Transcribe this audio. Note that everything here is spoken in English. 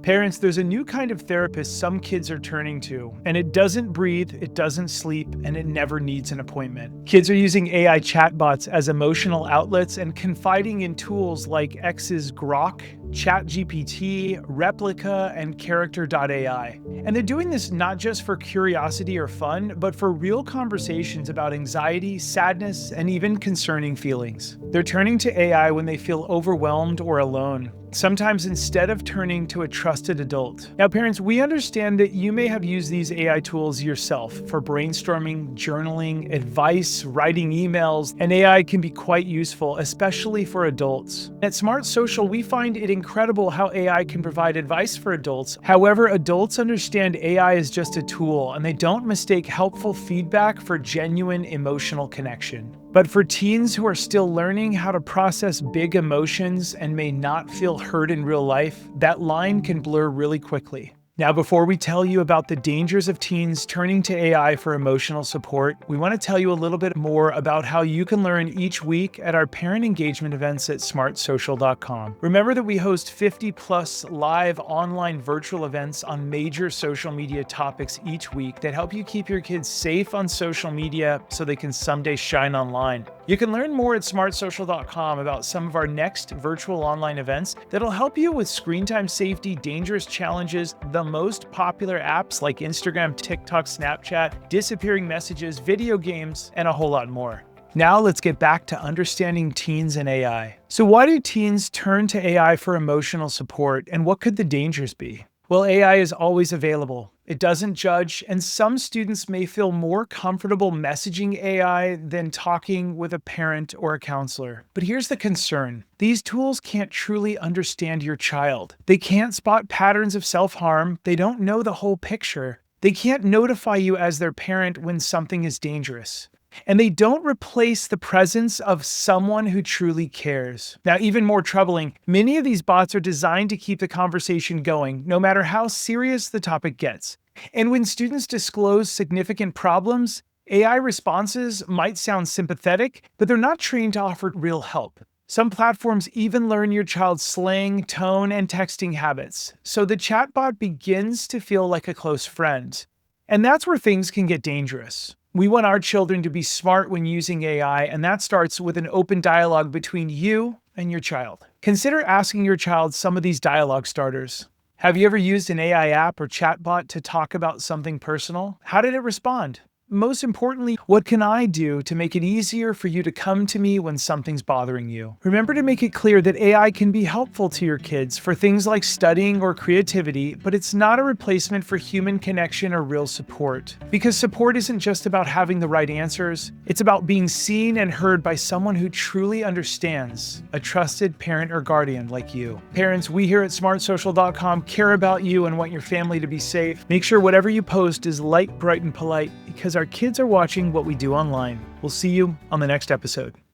Parents, there's a new kind of therapist some kids are turning to, and it doesn't breathe, it doesn't sleep, and it never needs an appointment. Kids are using AI chatbots as emotional outlets and confiding in tools like X's Grok, ChatGPT, Replika, and Character.ai. And they're doing this not just for curiosity or fun, but for real conversations about anxiety, sadness, and even concerning feelings. They're turning to AI when they feel overwhelmed or alone, sometimes instead of turning to a trusted adult. Now, parents, we understand that you may have used these AI tools yourself for brainstorming, journaling, advice, writing emails, and AI can be quite useful, especially for adults. At Smart Social, we find it incredible how AI can provide advice for adults. However, adults understand AI is just a tool, and they don't mistake helpful feedback for genuine emotional connection. But for teens who are still learning how to process big emotions and may not feel heard in real life, that line can blur really quickly. Now, before we tell you about the dangers of teens turning to AI for emotional support, we want to tell you a little bit more about how you can learn each week at our parent engagement events at smartsocial.com. Remember that we host 50+ live online virtual events on major social media topics each week that help you keep your kids safe on social media so they can someday shine online. You can learn more at smartsocial.com about some of our next virtual online events that'll help you with screen time safety, dangerous challenges, the most popular apps like Instagram, TikTok, Snapchat, disappearing messages, video games, and a whole lot more. Now let's get back to understanding teens and AI. So why do teens turn to AI for emotional support, and what could the dangers be? Well, AI is always available. It doesn't judge, and some students may feel more comfortable messaging AI than talking with a parent or a counselor. But here's the concern. These tools can't truly understand your child. They can't spot patterns of self-harm. They don't know the whole picture. They can't notify you as their parent when something is dangerous. And they don't replace the presence of someone who truly cares. Now, even more troubling, many of these bots are designed to keep the conversation going, no matter how serious the topic gets. And when students disclose significant problems, AI responses might sound sympathetic, but they're not trained to offer real help. Some platforms even learn your child's slang, tone, and texting habits, so the chatbot begins to feel like a close friend. And that's where things can get dangerous. We want our children to be smart when using AI, and that starts with an open dialogue between you and your child. Consider asking your child some of these dialogue starters. Have you ever used an AI app or chatbot to talk about something personal? How did it respond? Most importantly, what can I do to make it easier for you to come to me when something's bothering you? Remember to make it clear that AI can be helpful to your kids for things like studying or creativity, but it's not a replacement for human connection or real support. Because support isn't just about having the right answers, it's about being seen and heard by someone who truly understands, a trusted parent or guardian like you. Parents, we here at smartsocial.com care about you and want your family to be safe. Make sure whatever you post is light, bright, and polite, because our kids are watching what we do online. We'll see you on the next episode.